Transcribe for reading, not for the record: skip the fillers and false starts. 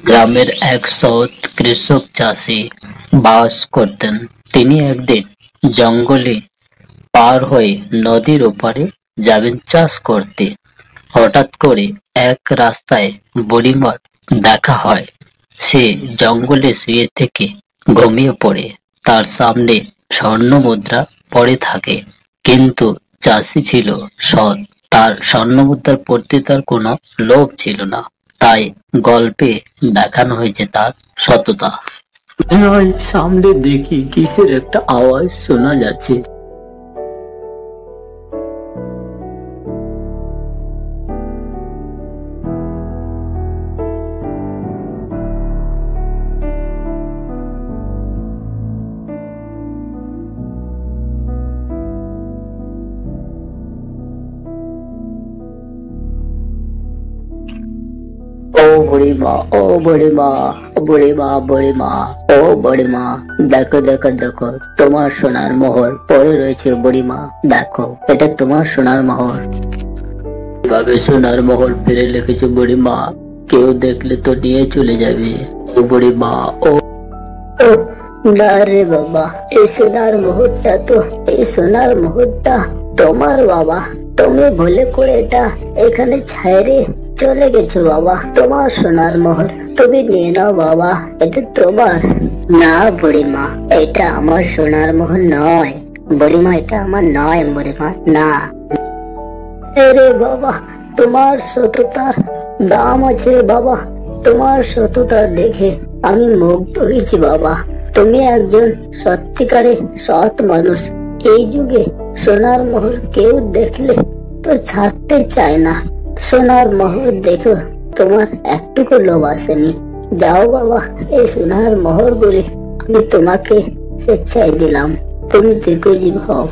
গ্রামের এক সৎ কৃষক চাষি বাস করতেন। তিনি একদিন জঙ্গলে পার হয়ে নদীর ওপারে যাবেন চাষ করতে। হঠাৎ করে এক রাস্তায় বুড়িমার দেখা হয়। সে জঙ্গলে শুয়ে থেকে ঘুমিয়ে পড়ে। তার সামনে স্বর্ণ মুদ্রা পড়ে থাকে, কিন্তু চাষি ছিল সৎ। তার স্বর্ণ মুদ্রার প্রতি তার কোনো লোভ ছিল না। তাই গল্পে দেখানো হয়েছে তার সততা। সামনে দেখি কিসের একটা আওয়াজ শোনা যাচ্ছে। ও বুড়িমা, ও বুড়িমা, বুড়িমা, বুড়িমা, ও বুড়িমা, দেখো দেখো দেখো, তোমার সোনার মোহর পড়ে রয়েছে বুড়িমা। দেখো, এটা তোমার সোনার মোহর। ভাবে সোনার মোহর ফিরে রেখেছো বুড়িমা, কেউ দেখলে তো নিয়ে চলে যাবে। ও বুড়িমা, ও না রে বাবা, এই সোনার মোহরটা তোমার বাবা। তুমি ভুলে করে এটা এখানে ছাইরে চলে গেছো বাবা। তোমার সোনার মোহর তুমি নিয়ে নাও বাবা, এটা তোমার। না বুড়িমা, এটা আমার সোনার মোহর নয় বুড়িমা, এটা আমার নয় বুড়িমা, না। আরে বাবা, তোমার সততার দাম আছে বাবা। তোমার সততা দেখে আমি মুগ্ধ হয়েছি বাবা। তুমি একজন সত্যিকারে সৎ মানুষ। এই যুগে সোনার মোহর কেউ দেখলে তো ছাড়তে চায় না। সোনার মোহর দেখো তোমার একটুকু লোভ আসেনি। যাও বাবা, এই সোনার মোহর গুলি আমি তোমাকে স্বেচ্ছায় দিলাম। তুমি দীর্ঘজীবী হও।